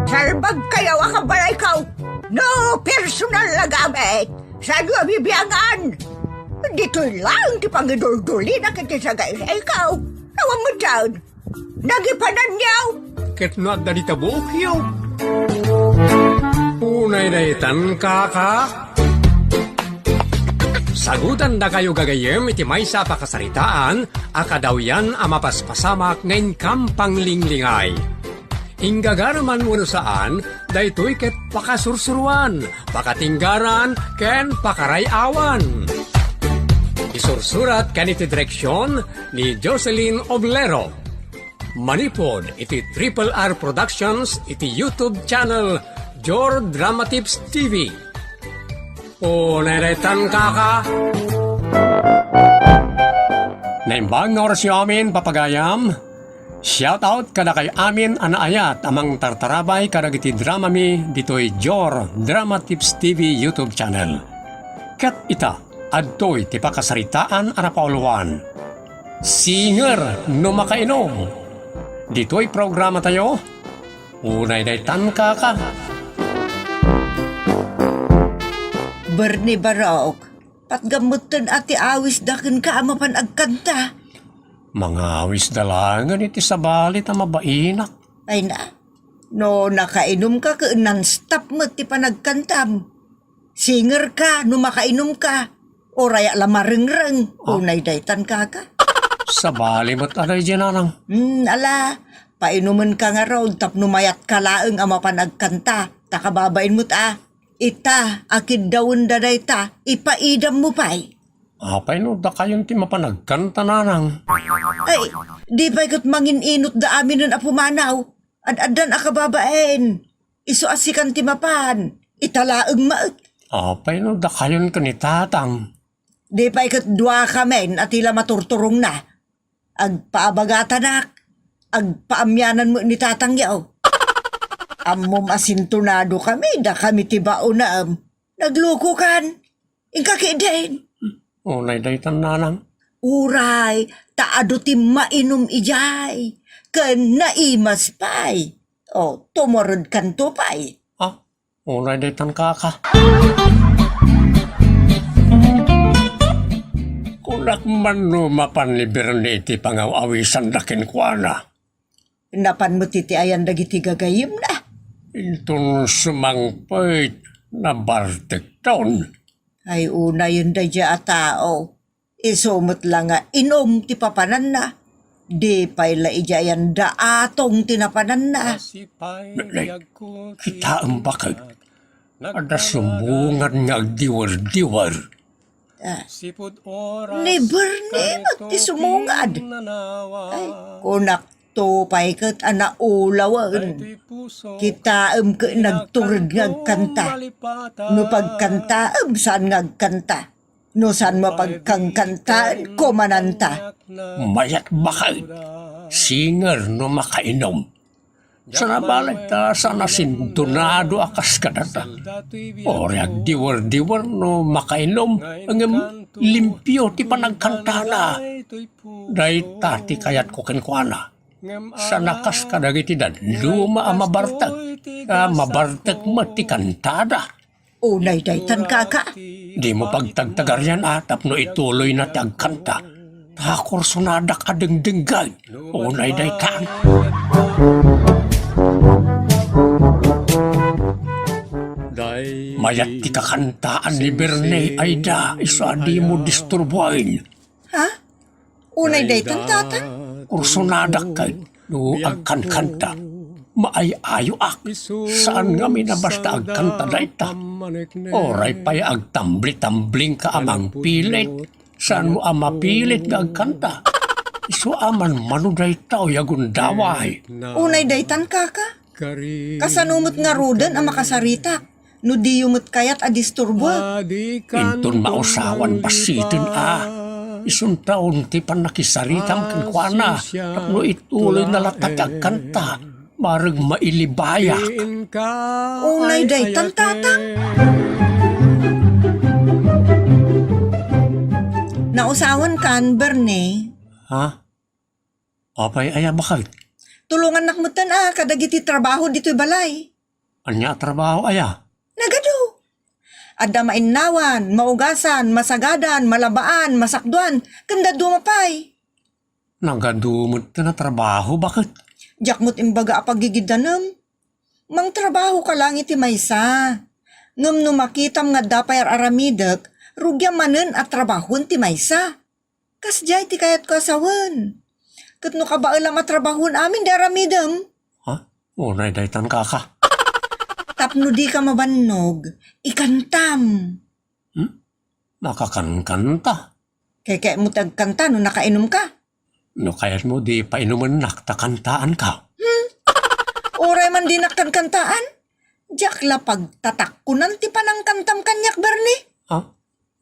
Salbag kayo akabalay ikaw. No personal na gamit. Sa iyo bibiyangan. Dito lang ti pangidul-duli na kitisagay sa ikaw. Nawang mo dyan. Nagipanan niyaw. Ket no adda di tabukyaw. Unay daytan kaka. Sagutan da kayo gagayem iti maysa pakasaritaan, akadaw yan amapaspasamak ngayon kampang linglingay. Inggagaraman mo saan, daytoy ket pakasursuruan, pakatinggaran, ken pakarayawan. Isursurat kan iti direksyon ni Jocelyn Oblero. Manipod iti Triple R Productions iti YouTube channel Jor Drama Tips TV. O neretan kaka. Naimbang na orasyo amin papagayam. Shoutout kada kay amin anaayat amang tartarabay kadagiti drama mi ditoy Jor Drama Tips TV YouTube channel. Kat ita adtoy ti pakasaritaan anapauluan. Singer no makainom. Ditoy programa tayo. Unay daytan kaka. Bernie Barok, patgamutan ati awis dakin ka amapan agkanta. Mga awis dalangan iti sabalit ang mabainak. Ay na, no nakainom ka ka non-stop mo ti panagkantam. Singer ka, no makainom ka. O raya lamarengreng, unay daytan ka ka. Sabali mo't aray dyan anang. Ala, painuman ka nga raw, tapno mayat ka laeng amapan agkanta. Takababain mo't Ita, akid dawon da dayta, ipaidam mo pa'y. Apay no, da kayong ti mapanagkanta nanang. Ay, di ba'y kat mangininot da amin ng apumanaw. Ad-adan akababain. Iso asikan ti mapan. Italaeng maot. Apay no, da kayon ka ni tatang. Di ba'y kat dua kamen at ila maturturong na. Agpaabagatanak. Agpaamyanan mo ni tatang yaw. Amom asintunado kami, da kami tibao na nagluko kan. Ingkakidain. Unay daytan nanang. Uray, taado ti mainom ijay. Ken naimas pay. O, tumorod kan to pay. Unay daytan kaka. Kunak man no mapanliber ni iti pangawawisan dakin kuana. Napan mo titi ayan dagiti gagayim na. Itong sumangpait na bartek taon. Ay una yun da dya a tao. Isumot lang nga inom ti papanan na. Di pa'y laijayan da atong tinapanan na. Kita ang bakit. Ada sumbungan nga agdiwar-diwar. Never ti sumungad. Ay, kunak to pa'y kat anaulawan. Kita ka nagturod ngagkanta. No pagkanta saan ngagkanta. No saan mapagkangkantaan kumananta. Mayat bakal. Singer no makainom. Sa nabalay ta sana sintunado akas kadata. Ori agdiwar-diwar no makainom. Ang limpyo ti panagkantana. Dahi tati kayat ko kenkwana. Sa nakas kadagiti dan luma ang mabartag. Mabartag mati kantada. Unay daytan kaka. Di mo pagtagtagaryan atap no ituloy na tagkanta. Takor sunadak adengdenggay. Unay daytan. Mayat ti kakantaan ni Berne Aida isa di mo disturbuain. Ha? Unay daytan tatang? Kursunadak kay no agkankanta. Maayayo ak. Saan nga minabasta agkanta dayta? Oray pa'y agtambli-tambling ka amang pilit. Saan mo ang mapilit nga agkanta? Isu aman manuday tao yagundaway. Unay daytan kaka. Kasanumot nga rudan ang makasarita. No di yumot kayat a disturbo. Inton mausawan pasitin Isun taon ti panakisaritam kenkwana. Tapno ituloy na latag kanta. Marag mailibayak. Unay daytan tatang. Nausawan kan, Berne. Ha? Apay aya bakit? tulungan nakmutan kadagiti trabaho dito'y balay. Anya trabaho aya? Nagado. Adda mainnawan, maugasan, masagadan, malabaan, masakduan, kanda dumapay. Nagadumot na trabaho, bakit? Jakmot imbaga apagigidanam. Mang trabaho ka lang iti maysa. Ngam no makitam nga dapay aramidak, rugya manen at trabahon ti maysa. Kasjay ti kayat ko asawan. Kat no kabaalam at trabahon amin di aramidam. Ha? Unay daytan kaka. Tapno di ka mabannog, ikantam. Nakakankanta. Kaya mo tagkanta no nakainom ka. No kayat mo di painuman naktakantaan ka. Oray man di nakkankantaan. Diyak la pagtatakkunan ti panang kantam kanyak Bernie. Ha?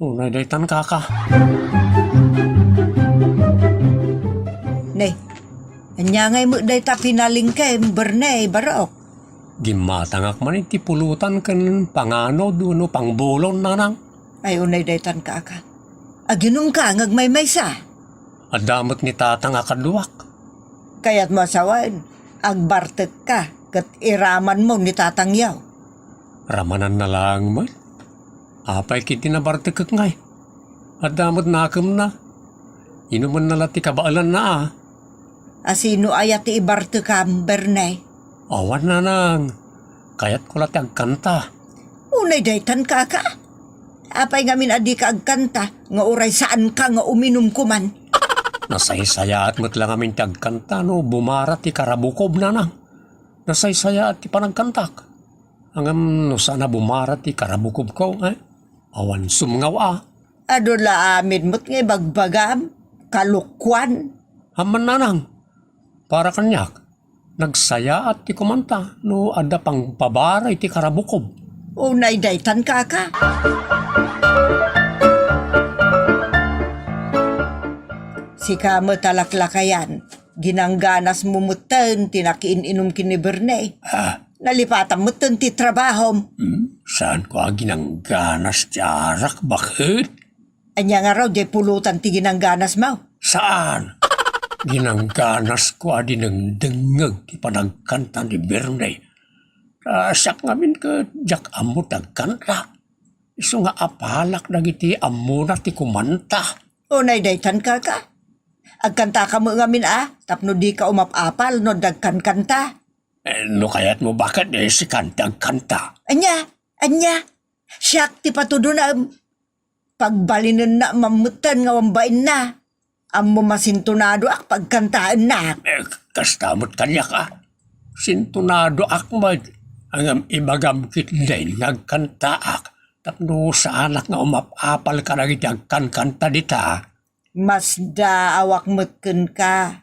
Unay daytan kaka. Nay, anyangay mo day ta pinaling kay Bernie barok. Gimatangak man iti pulutan kan pangano duno pangbulon nanang. Ay unay daytan ka aka. Aginum ka ngagmaymay sa. Adamot ni tatang akaduwak. Kaya't masawan, agbartek ka kat iraman mo ni tatangyaw. Ramanan na lang mo. Apay kiti na bartekak ngay. Adamot nakam na. Inuman na lati kabaalan na Asino ayat ti ibarte ka Bernie? Awan na nang. Kaya't ko lati agkanta. Unay daytan ka ka. Apay ngamin adi ka agkanta, nga oray saan ka nga uminom kuman. Nasaysaya at mo't lang amin ti agkanta no bumara ti karabukob na nang. Nasaysaya at ti panagkantak. Hangam no sana bumara ti karabukob ko awan sumngaw Ado la amin mo't ngay bagbagam, kalukwan. Haman na nang. Para kanyak. Nagsaya at ti kumanta no ada pang pabara iti karabukob. Unay daytan ka ka. Sika mo talaklakayan, ginangganas mumutan, tinakiin-inom kini Bernie. Nalipatan mo ti trabahom. Saan ko ginangganas ti arak? Bakit? Anya nga raw, di pulutan ti ginangganas mo. Saan? Ginangganas ko adi ng dengeg ti panagkanta ni Bernie. Sak ngamin ka jak amo tagkanta. Iso nga apalak dagiti amo na ti kumanta. Unay daytan ka ka. Agkanta ka mo ngamin tapno di ka umapapal no dagkan kanta. No kaya't mo bakit si kanta kanta? Anya, siyak ti patudo na pagbalinin na mamutan nga wambain na. Amo masintunado ak pagkantaan na. Kastamot kanya ka. Sintunado akmad. Ang ibagam kitlain ngagkantaak. Tapno sa anak nga umapapal ka na agkankanta dita. Mas daawak mutken ka.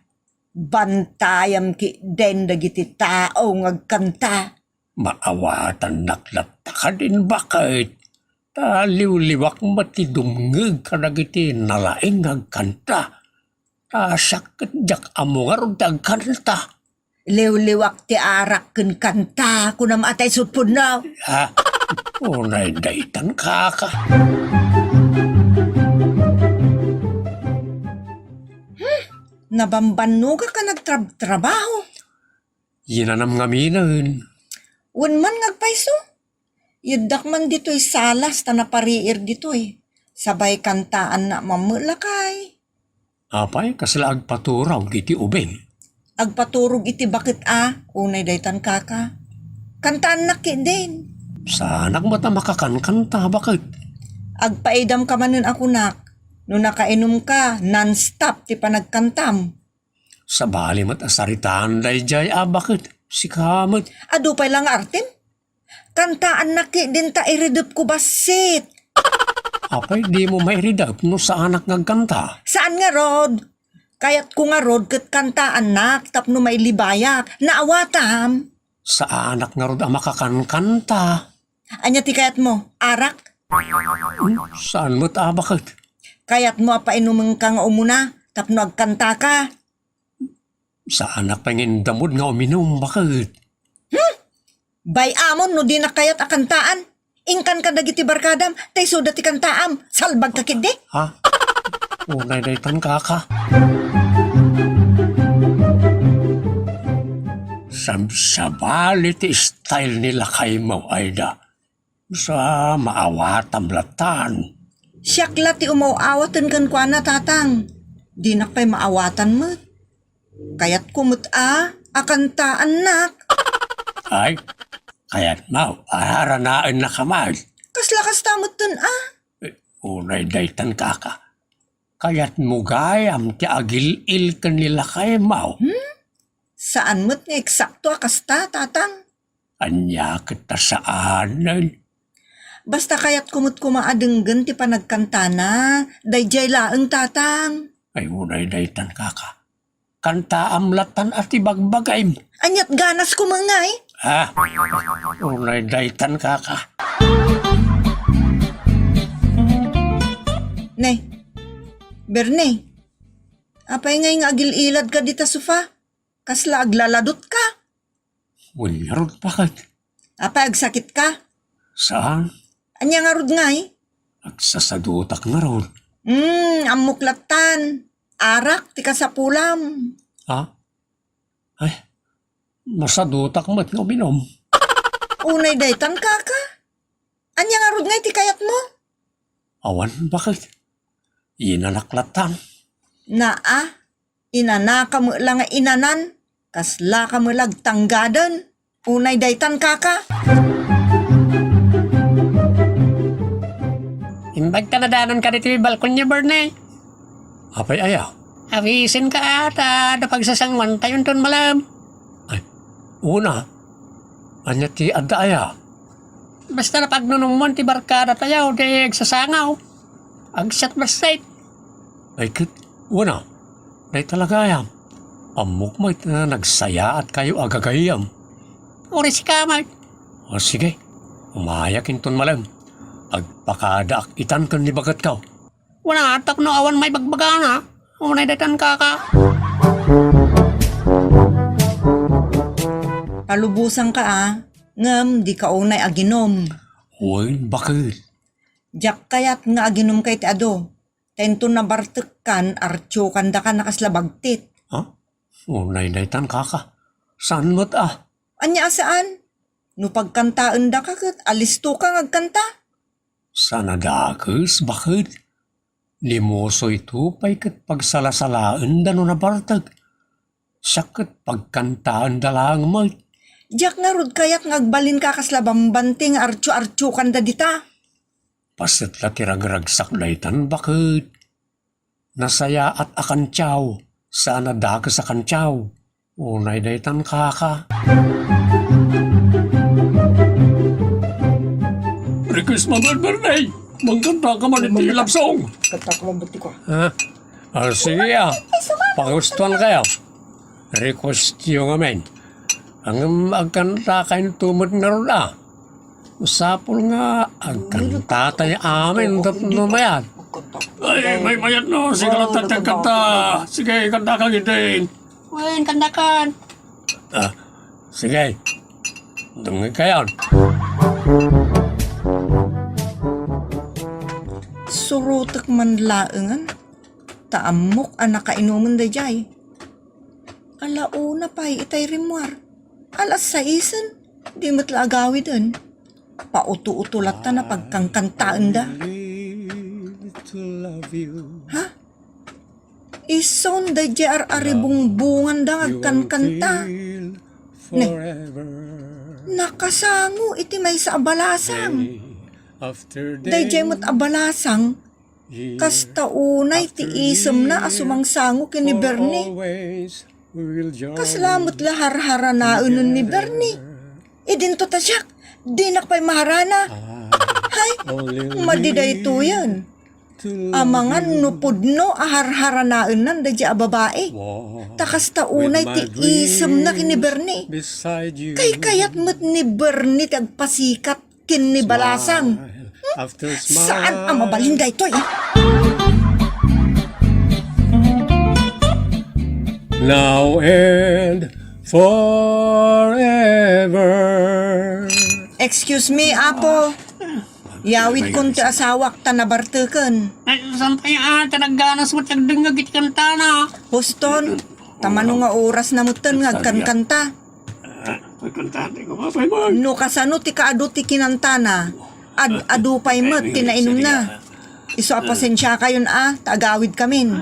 Bantayam ki den dagiti tao ngagkanta. Maawatan naklapta ka din bakit? Taliw-liwak mati dumngeg ka dagiti nalaing ngagkanta. Sakit jak amo nga ron agkanta. Liw-liwak ti arak ken kanta kunam atay sutpud na. Unay daytan kaka. Nabambanuga ka nagtrabaho. Yinanam nga minan. Unman ngagpaiso. Yudak man dito'y salas ta napariir dito'y. Sabay kantaan na mamulakay. Apay kasla agpaturaw giti ubeng. Agpaturog iti bakit unay daytan kaka. Kantaan na ki din. Saanak mata makakankanta bakit? Agpaidam ka manun ako nak. No nakainom ka, non-stop ti panagkantam. Sa bali mat asaritaan day jay bakit? Si kamot. Adupay lang artem. Kantaan na ki din ta iredup ko basit. Apay di mo mairidap no sa anak ngagkanta. Saan nga rod? Kayat ko nga rod kat kantaan nak tapno may libayak. Naawatam. Sa anak nga rod ang makakankanta. Anya ti kayat mo? Arak? Saan mo't bakit? Kayat mo painumang ka nga umuna tapno agkanta ka. Sa anak pangindamod nga uminom bakit? Bay amon no di na kayat akantaan. Ingkan ka dagiti barkadam, tay so dati kantaam, salbag ka kindi. Unay daytan kaka. Sabsabali ti style nila kay mo, Aida. Sa maawatam latan. Siyakla ti umaw-awatan kan kwa na tatang. Di na pa'y maawatan mo. Kaya't kumut akantaan nak. Ay, kaya't mau, aharanaan na kamay. Kaslakas tamot dun Unay daytan kaka. Kaya't mugayam ti agil-il kanila kay mau. Saan mo't nga eksakto akasta tatang? Anya kita saanan. Basta kaya't kumut kumaadenggan ti panagkanta na. Dayjay laeng tatang. Ay unay daytan kaka. Kanta amlatan at ibagbagay. Anyat ganas kumangay. Ha? Unay daytan kaka. Nay, Berne, apay ngay nga agil-ilad ka dita sofa? Kasla aglaladot ka? Unyarod bakit? Apay agsakit ka? Saan? Anya nga rod ngay? Agsasadutak na ron. Amuklatan. Arak, tika sa pulam. Ha? Ay, masadutak mo't nga uminom. Unay daytan kaka. Anya nga rod ngay tikayat mo? Awan bakit? Inanaklatan. Inanaka mo lang nga inanan. Kasla ka mo lagtanggadan. Unay daytan kaka. Imbag tanadanan ka dito yung balkon niya, Berne. Apay ayaw. Awisin ka ata, na pagsasangwan tayon ton malam. Ay, una. Anya ti adda ayaw. Basta na pagnunumon ti barkada tayo, di agsasangaw. Agsat basait. Ay kit, una. Day talaga ayam. Amok mo na nagsaya at kayo agagayam. Uri si kamay. O sige, umayakin ton malam. Agpakadaak itan kan ni bagat kaw. Wala atak no awan may bagbagana. Unay datan kaka. Palubusan ka ngam di ka unay aginom. Uy, bakit? Jak kayat nga aginom kay ti ado. Tento na bartek kan artyo kanda ka nakaslabagtit. Ha? Unay daytan kaka. Saan mo't Anya saan? No pagkantaan da ka kat alisto ka ngagkanta. Sana dakes, bakit? Limoso ito pa'y kat pagsalasalaan da no nabartag. Sakit pagkantaan da lang mo. Jak nga rod kayak ngagbalin ka kaslabambanting artyo-artyo kanda dita. Pasit la tiragragsak daytan, bakit? Nasaya at akantyaw. Sana dakes akantyaw. Unay daytan kaka. Request mga Bernay! Magkanta ka man iti ilapsong! Kata ko mabuti ko. Ha? Sige Pagustuhan kayo. Request yung amin. Ang agkanta kayo tumod na rin Usapol nga, agkanta tayo amin tat numayan. Ay, may mayat no. Sige lang tatang kanta. Sige, kanta ka gitin. Wen, kandakan. Sige. Dungi kayo. Surutak man laengan. Taamok ang nakainuman da jay. Alauna pa'y itay rimwar. Alas 6, di matla agawi dun. Pautu-utulat na pagkangkantaan da. Ha? Ison da jar aribong bungan da agkankanta. Ne, nakasango iti may sa abalasang. Dayjay mo't abalasang. Kasta unay ti isem na asumangsango kini Bernie. Kaslamot lahar-hara na unon ni Bernie. Idinto tasyak, di nakpay maharana. Hay, madiday ito yan. Amangan nupudno ahar-hara na unan da dya babae. Takas ta unay ti isem na kini Bernie. Kay kayat mo't ni Bernie tagpasikat kini balasang. Saan ang mabalinda ito Now and forever. Excuse me, Apo. Yawit kon ti asawak ta nabarteken. Ay, sampay tanaganas mo tagdengag iti kanta na. Huston, tamano nga oras na mutan nga agkankanta. Pagkantaan ko, mapay mo. No kasano ti kaado ti kinantana. Adupay mo, tinainom na. Iso a pasensya kayon tagawid kamin.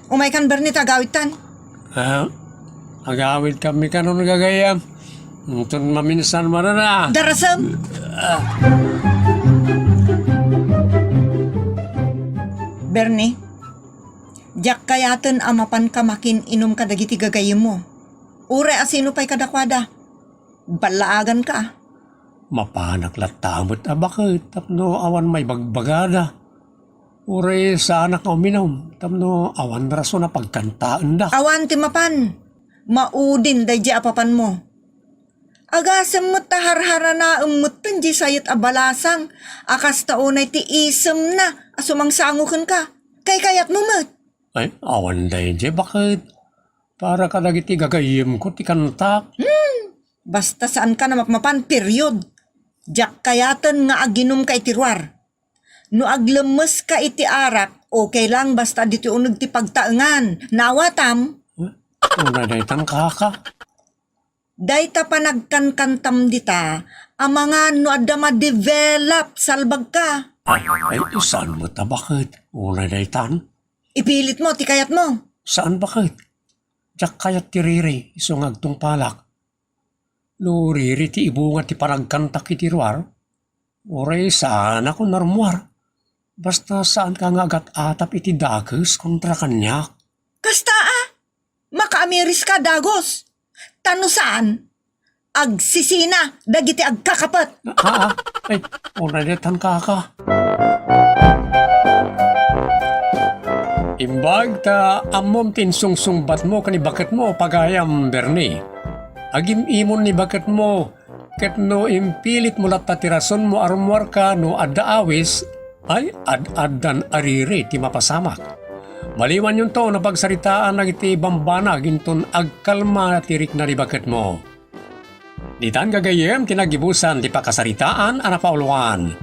Umay kan Bernie, tagawid tan. Agawid kami ka nung gagayam. Itong maminsan mo na. Darasam! Bernie, jak kayaten amapan kamakin inom ka dagiti gagayim mo. Ure asino pa'y kadakwada. Balaagan ka. Mapanak latamot bakit? Tapno awan may bagbagada. Ure sa anak na uminom. Tapno awan raso na pagkantaan da. Awan ti mapan. Maudin day di apapan mo. Agasem mo taharhara na umutan di sayot abalasang. Akas taunay ti isem na asumang sangukan ka. Kay kayat mo mat. Ay, awan day di bakit? Para ka dagiti gagayim ko ti kantak. Basta saan ka na mapmapan, period. Jak kayaten nga aginom ka itiruar. No aglemes ka iti arak, okay lang basta dito unog ti pagtaengan. Nawatam, Una day tangkaka. dayta pa nagkankantam dita, ang mga no adda ma-develop salbag ka. Ay, saan mo ta bakit? Una day tan? Ipilit mo, ti kayat mo. Saan bakit? Jak kayat tiriri, isong agtong palak. Luriri ti ibunga ti paragkantak itiruar. Ure saan ako narmuar. Basta saan ka nga agat atap iti dages kontra kanyak. Kasta makaamiris ka dagos. Tano saan? Agsisina, dagiti agkakapat. Ay, una day tangkaka. Imbag ta amom tinsungsungbat mo kanibaket mo pagayam Bernie. Agim imon ni baket mo ket no impilit mo lat tatirason mo arumwar ka no adda awis ay ad-addan ariri ti mapasamak. Maliwan yun to na pagsaritaan na iti bambana ginton agkalma tirik na ni baket mo. Ditan gagayem tinagibusan ti pakasaritaan anapauluan.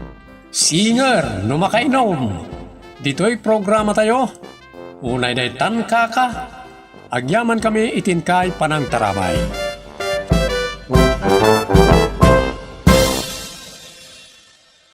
Singer no makainom. Dito'y programa tayo. Unay day tan kaka, agyaman kami itinkay panang tarabay.